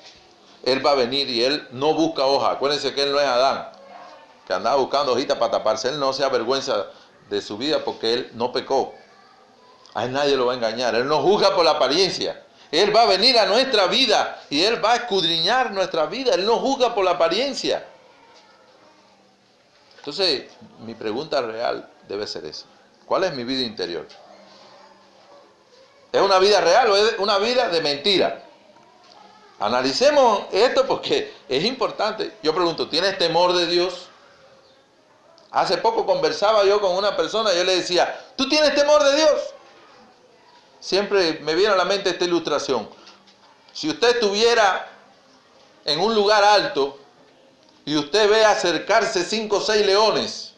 Él va a venir y Él no busca hoja. Acuérdense que Él no es Adán, que andaba buscando hojitas para taparse. Él no se avergüenza de su vida porque Él no pecó. A Él nadie lo va a engañar. Él no juzga por la apariencia. Él va a venir a nuestra vida y Él va a escudriñar nuestra vida. Él no juzga por la apariencia. Entonces, mi pregunta real debe ser esa. ¿Cuál es mi vida interior? ¿Es una vida real o es una vida de mentira? Analicemos esto porque es importante. Yo pregunto, ¿tienes temor de Dios? Hace poco conversaba yo con una persona y yo le decía, ¿tú tienes temor de Dios? Siempre me viene a la mente esta ilustración. Si usted estuviera en un lugar alto y usted ve acercarse 5 o 6 leones,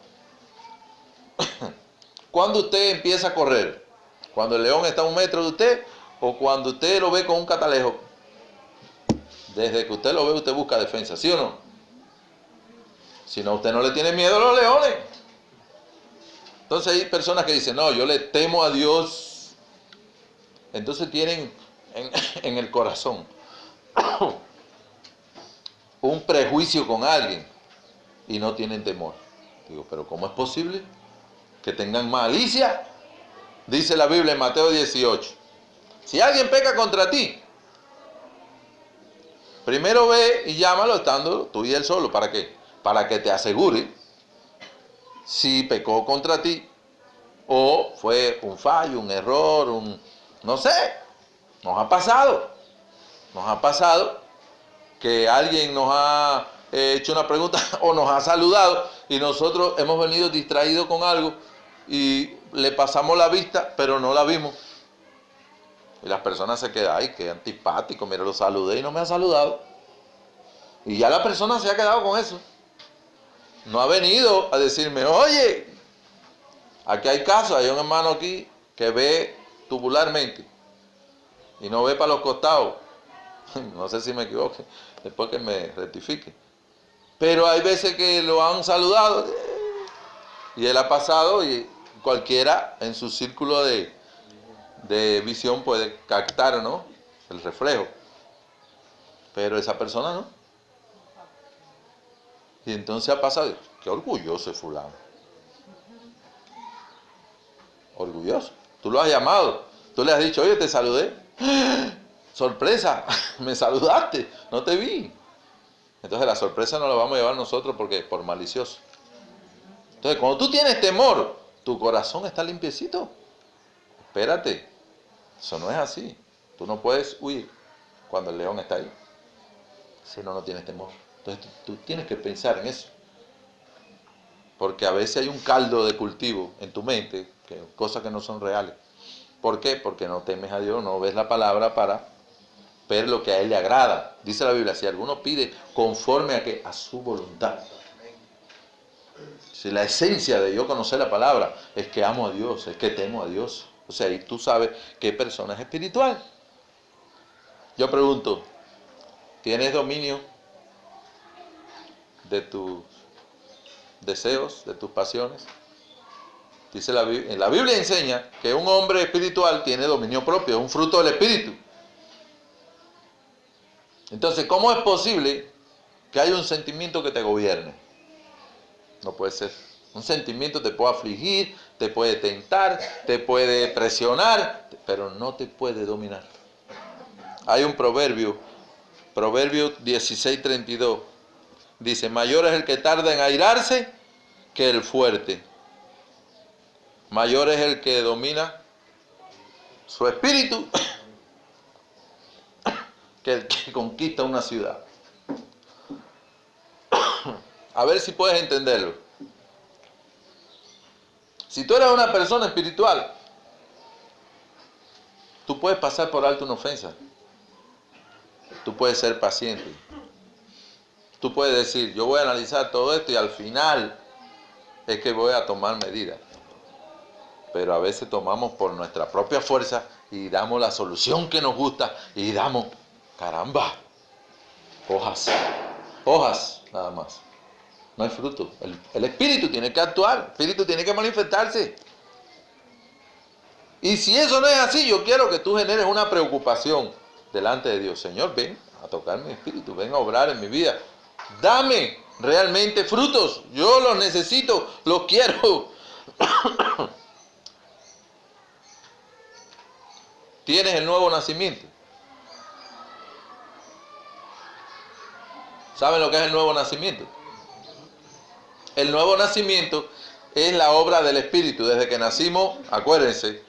¿cuándo usted empieza a correr? ¿Cuando el león está a 1 metro de usted o cuando usted lo ve con un catalejo? Desde que usted lo ve, usted busca defensa, ¿sí o no? Si no, usted no le tiene miedo a los leones. Entonces hay personas que dicen, no, yo le temo a Dios. Entonces tienen en el corazón un prejuicio con alguien y no tienen temor. Digo, pero ¿cómo es posible que tengan malicia? Dice la Biblia en Mateo 18. Si alguien peca contra ti, primero ve y llámalo estando tú y él solo. ¿Para qué? Para que te asegure si pecó contra ti o fue un fallo, un error, no sé. Nos ha pasado que alguien nos ha hecho una pregunta o nos ha saludado y nosotros hemos venido distraídos con algo y le pasamos la vista, pero no la vimos. Y las personas se quedan, ay, qué antipático, mira, lo saludé y no me ha saludado. Y ya la persona se ha quedado con eso. No ha venido a decirme, oye, aquí hay casos, hay un hermano aquí que ve tubularmente y no ve para los costados. No sé si me equivoque, después que me rectifique. Pero hay veces que lo han saludado y él ha pasado y cualquiera en su círculo de visión puede captar, ¿no?, el reflejo. Pero esa persona no. Y entonces ha pasado, qué orgulloso es fulano. Orgulloso. Tú lo has llamado, tú le has dicho, oye, te saludé. Sorpresa, me saludaste, no te vi. Entonces la sorpresa no la vamos a llevar nosotros porque por malicioso. Entonces cuando tú tienes temor, tu corazón está limpiecito. Espérate, eso no es así. Tú no puedes huir cuando el león está ahí. Si no, no tienes temor. Entonces tú tienes que pensar en eso. Porque a veces hay un caldo de cultivo en tu mente, cosas que no son reales. ¿Por qué? Porque no temes a Dios, no ves la palabra para ver lo que a Él le agrada. Dice la Biblia, si alguno pide conforme a su voluntad. Si la esencia de yo conocer la palabra es que amo a Dios, es que temo a Dios. O sea, ahí tú sabes qué persona es espiritual. Yo pregunto, ¿tienes dominio de tus deseos, de tus pasiones? Dice en la Biblia enseña que un hombre espiritual tiene dominio propio, es un fruto del espíritu. Entonces, ¿cómo es posible que haya un sentimiento que te gobierne? No puede ser. Un sentimiento te puede afligir, te puede tentar, te puede presionar, pero no te puede dominar. Hay un proverbio 16:32. Dice, mayor es el que tarda en airarse que el fuerte. Mayor es el que domina su espíritu que el que conquista una ciudad. A ver si puedes entenderlo. Si tú eres una persona espiritual, tú puedes pasar por alto una ofensa. Tú puedes ser paciente. Tú puedes decir, yo voy a analizar todo esto y al final es que voy a tomar medidas. Pero a veces tomamos por nuestra propia fuerza y damos la solución que nos gusta y damos, caramba, hojas nada más. No hay fruto. El espíritu tiene que actuar, el espíritu tiene que manifestarse. Y si eso no es así, yo quiero que tú generes una preocupación delante de Dios. Señor, ven a tocar mi espíritu, ven a obrar en mi vida. Dame realmente frutos. Yo los necesito, los quiero. Tienes el nuevo nacimiento. ¿Saben lo que es el nuevo nacimiento? El nuevo nacimiento es la obra del Espíritu. Desde que nacimos, acuérdense,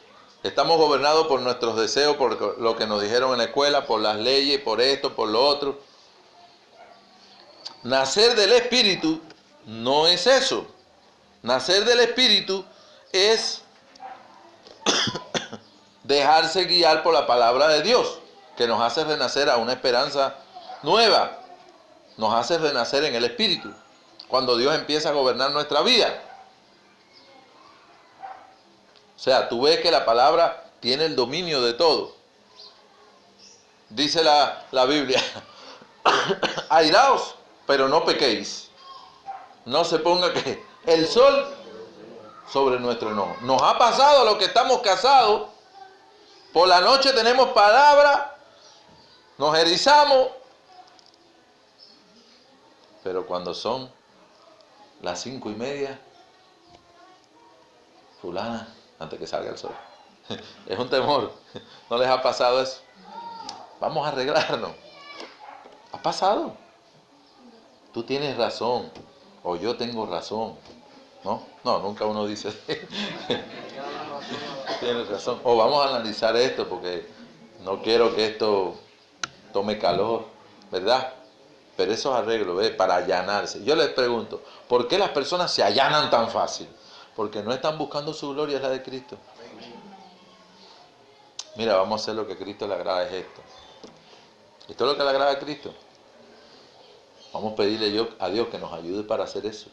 estamos gobernados por nuestros deseos, por lo que nos dijeron en la escuela, por las leyes, por esto, por lo otro. Nacer del Espíritu no es eso. Nacer del Espíritu es dejarse guiar por la palabra de Dios, que nos hace renacer a una esperanza nueva. Nos hace renacer en el Espíritu, cuando Dios empieza a gobernar nuestra vida. O sea, tú ves que la palabra tiene el dominio de todo. Dice la Biblia, airaos, pero no pequéis. No se ponga que el sol sobre nuestro enojo. Nos ha pasado a los que estamos casados, por la noche tenemos palabra, nos erizamos, pero cuando son las 5:30, fulana, antes que salga el sol. Es un temor. ¿No les ha pasado eso? Vamos a arreglarnos. ¿Ha pasado? Tú tienes razón, o yo tengo razón. ¿No? No, nunca uno dice, tienes razón. O vamos a analizar esto porque no quiero que esto tome calor, ¿verdad? Pero esos arreglos, ¿ves? Para allanarse. Yo les pregunto, ¿por qué las personas se allanan tan fácil? Porque no están buscando su gloria, es la de Cristo. Mira, vamos a hacer lo que a Cristo le agrada, es esto. Esto es lo que le agrada a Cristo. Vamos a pedirle a Dios que nos ayude para hacer eso.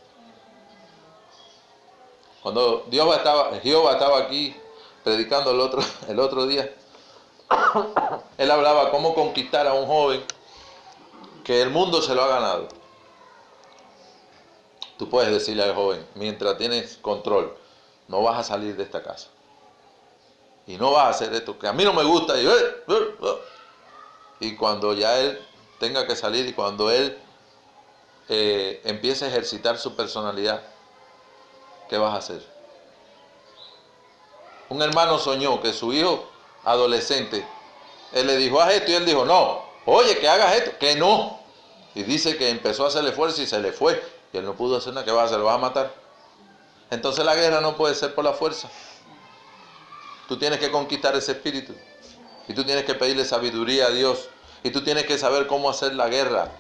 Cuando Jehová estaba aquí predicando el otro día, él hablaba cómo conquistar a un joven que el mundo se lo ha ganado. Tú puedes decirle al joven, mientras tienes control, no vas a salir de esta casa. Y no vas a hacer esto, que a mí no me gusta. Y cuando ya él tenga que salir y cuando él empiece a ejercitar su personalidad, ¿qué vas a hacer? Un hermano soñó que su hijo adolescente, él le dijo, haz esto, y él dijo, no, oye, que hagas esto, que no. Y dice que empezó a hacerle fuerza y se le fue. Y él no pudo hacer nada. ¿Qué vas a hacer? ¿Lo vas a matar? Entonces la guerra no puede ser por la fuerza. Tú tienes que conquistar ese espíritu. Y tú tienes que pedirle sabiduría a Dios. Y tú tienes que saber cómo hacer la guerra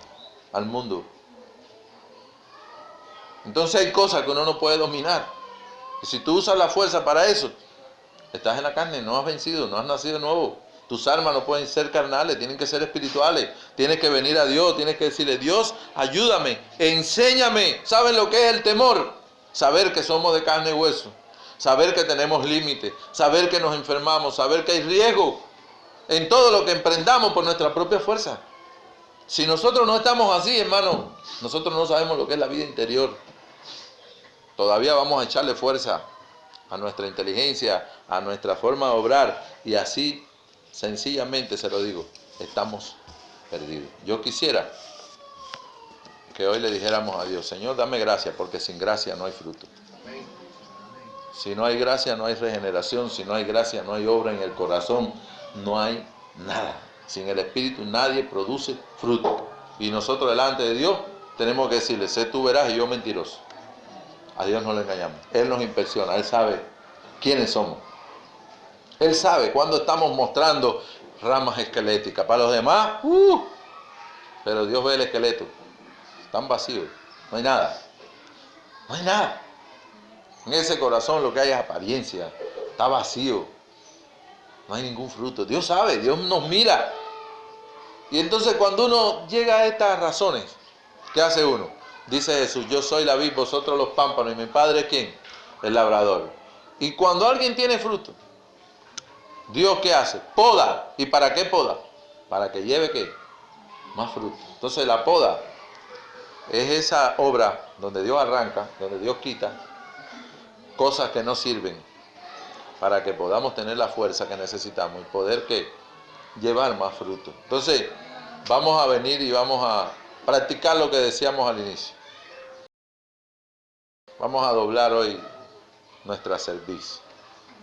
al mundo. Entonces hay cosas que uno no puede dominar. Y si tú usas la fuerza para eso, estás en la carne, no has vencido, no has nacido de nuevo. Tus armas no pueden ser carnales, tienen que ser espirituales. Tienes que venir a Dios, tienes que decirle, Dios, ayúdame, enséñame. ¿Saben lo que es el temor? Saber que somos de carne y hueso. Saber que tenemos límites. Saber que nos enfermamos. Saber que hay riesgo en todo lo que emprendamos por nuestra propia fuerza. Si nosotros no estamos así, hermano, nosotros no sabemos lo que es la vida interior. Todavía vamos a echarle fuerza a nuestra inteligencia, a nuestra forma de obrar, y así, sencillamente se lo digo, estamos perdidos. Yo quisiera que hoy le dijéramos a Dios, Señor, dame gracia, porque sin gracia no hay fruto. Si no hay gracia, no hay regeneración. Si no hay gracia, no hay obra en el corazón. No hay nada. Sin el Espíritu nadie produce fruto. Y nosotros delante de Dios tenemos que decirle, sé tú verás y yo mentiroso. A Dios no le engañamos. Él nos inspecciona. Él sabe quiénes somos. Él sabe cuando estamos mostrando ramas esqueléticas. Para los demás, pero Dios ve el esqueleto. Están vacíos. No hay nada. No hay nada. En ese corazón lo que hay es apariencia. Está vacío. No hay ningún fruto. Dios sabe. Dios nos mira. Y entonces cuando uno llega a estas razones, ¿qué hace uno? Dice Jesús, yo soy la vid, vosotros los pámpanos, y mi Padre es ¿quién? El labrador. Y cuando alguien tiene fruto, ¿Dios qué hace? Poda. ¿Y para qué poda? Para que lleve ¿qué? Más fruto. Entonces la poda es esa obra donde Dios arranca, donde Dios quita cosas que no sirven para que podamos tener la fuerza que necesitamos y poder ¿qué? Llevar más fruto. Entonces vamos a venir y vamos a practicar lo que decíamos al inicio. Vamos a doblar hoy nuestra cerviz.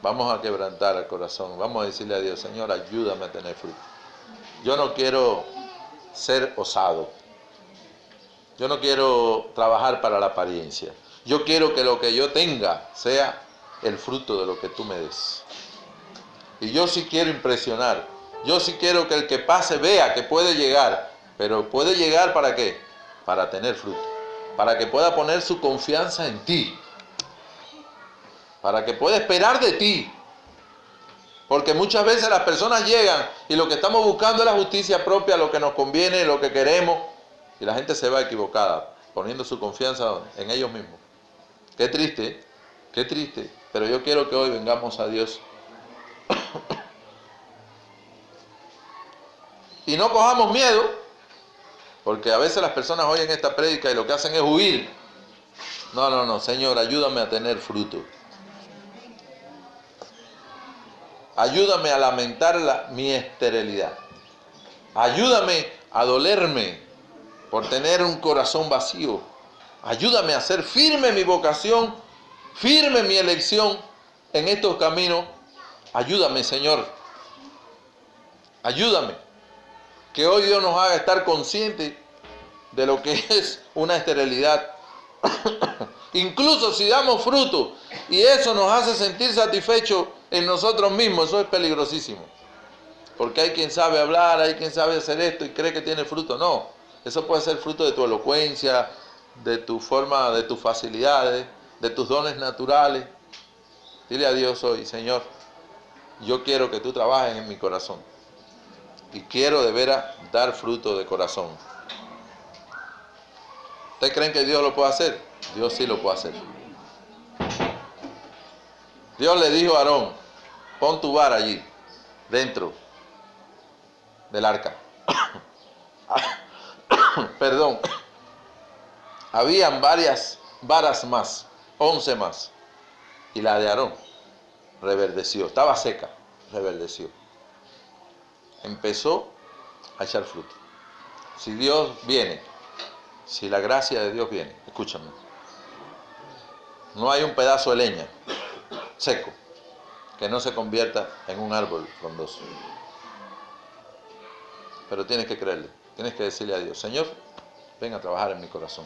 Vamos a quebrantar el corazón. Vamos a decirle a Dios, Señor, ayúdame a tener fruto. Yo no quiero ser osado. Yo no quiero trabajar para la apariencia. Yo quiero que lo que yo tenga sea el fruto de lo que tú me des. Y yo sí quiero impresionar. Yo sí quiero que el que pase vea que puede llegar. Pero ¿puede llegar para qué? Para tener fruto. Para que pueda poner su confianza en ti. Para que pueda esperar de ti. Porque muchas veces las personas llegan y lo que estamos buscando es la justicia propia, lo que nos conviene, lo que queremos. Y la gente se va equivocada, poniendo su confianza en ellos mismos. Qué triste, qué triste. Pero yo quiero que hoy vengamos a Dios. Y no cojamos miedo, porque a veces las personas oyen esta prédica y lo que hacen es huir. No, Señor, ayúdame a tener fruto. Ayúdame a lamentar mi esterilidad. Ayúdame a dolerme por tener un corazón vacío. Ayúdame a hacer firme mi vocación, firme mi elección en estos caminos. Ayúdame, Señor. Ayúdame. Que hoy Dios nos haga estar conscientes de lo que es una esterilidad. Incluso si damos fruto y eso nos hace sentir satisfechos en nosotros mismos, eso es peligrosísimo. Porque hay quien sabe hablar, hay quien sabe hacer esto y cree que tiene fruto. No, eso puede ser fruto de tu elocuencia, de tu forma, de tus facilidades, de tus dones naturales. Dile a Dios hoy, Señor, yo quiero que tú trabajes en mi corazón. Y quiero de veras dar fruto de corazón. ¿Ustedes creen que Dios lo puede hacer? Dios sí lo puede hacer. Dios le dijo a Aarón, pon tu vara allí, dentro del arca. Perdón. Habían varias varas más, 11 más. Y la de Aarón reverdeció, estaba seca, reverdeció. Empezó a echar fruto. Si Dios viene, si la gracia de Dios viene, escúchame, no hay un pedazo de leña seco que no se convierta en un árbol frondoso. Pero tienes que creerle, tienes que decirle a Dios: Señor, ven a trabajar en mi corazón.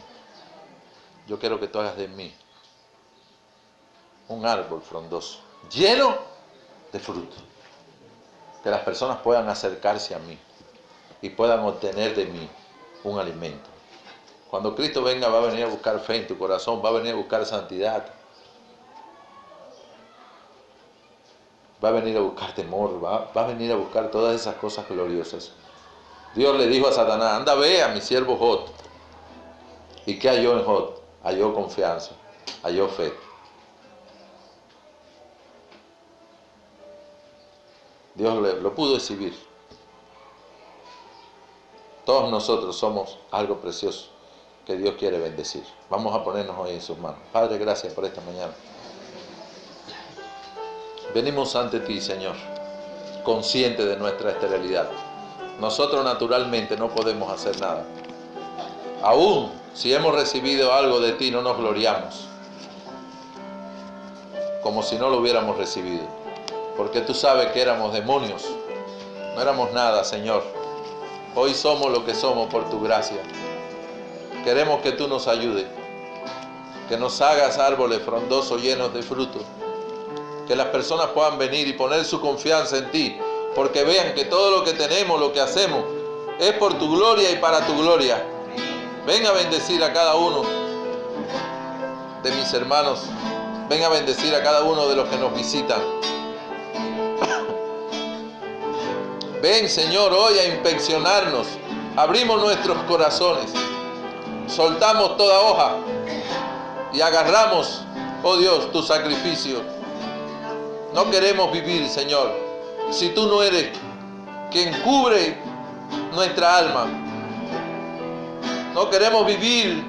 Yo quiero que tú hagas de mí un árbol frondoso, lleno de fruto. Que las personas puedan acercarse a mí y puedan obtener de mí un alimento. Cuando Cristo venga, va a venir a buscar fe en tu corazón, va a venir a buscar santidad, va a venir a buscar temor, va a venir a buscar todas esas cosas gloriosas. Dios le dijo a Satanás: anda, ve a mi siervo Job. ¿Y qué halló en Job? Halló confianza, halló fe. Dios lo pudo exhibir. Todos nosotros somos algo precioso que Dios quiere bendecir. Vamos a ponernos hoy en sus manos. Padre, gracias por esta mañana. Venimos ante ti, Señor, conscientes de nuestra esterilidad. Nosotros naturalmente no podemos hacer nada. Aún si hemos recibido algo de ti, no nos gloriamos, como si no lo hubiéramos recibido. Porque tú sabes que éramos demonios, no éramos nada, Señor. Hoy somos lo que somos por tu gracia. Queremos que tú nos ayudes, que nos hagas árboles frondosos llenos de fruto, que las personas puedan venir y poner su confianza en ti, porque vean que todo lo que tenemos, lo que hacemos, es por tu gloria y para tu gloria. Ven a bendecir a cada uno de mis hermanos, ven a bendecir a cada uno de los que nos visitan. Ven, Señor, hoy a inspeccionarnos. Abrimos nuestros corazones, soltamos toda hoja y agarramos, oh Dios, tu sacrificio. No queremos vivir, Señor, si tú no eres quien cubre nuestra alma. No queremos vivir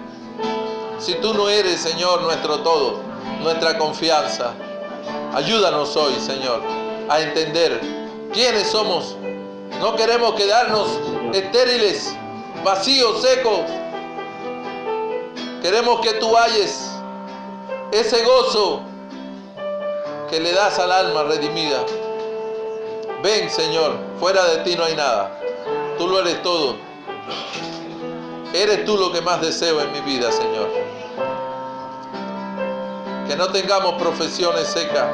si tú no eres, Señor, nuestro todo, nuestra confianza. Ayúdanos hoy, Señor, a entender quiénes somos. No queremos quedarnos estériles, vacíos, secos. Queremos que tú halles ese gozo que le das al alma redimida. Ven, Señor, fuera de ti no hay nada. Tú lo eres todo. Eres tú lo que más deseo en mi vida, Señor. Que no tengamos profesiones secas.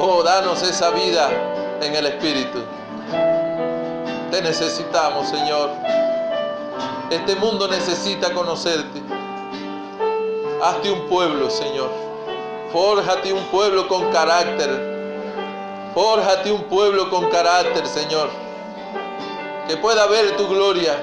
Oh, danos esa vida en el Espíritu. Te necesitamos, Señor. Este mundo necesita conocerte. Hazte un pueblo, Señor. Fórjate un pueblo con carácter. Fórjate un pueblo con carácter, Señor. Que pueda ver tu gloria.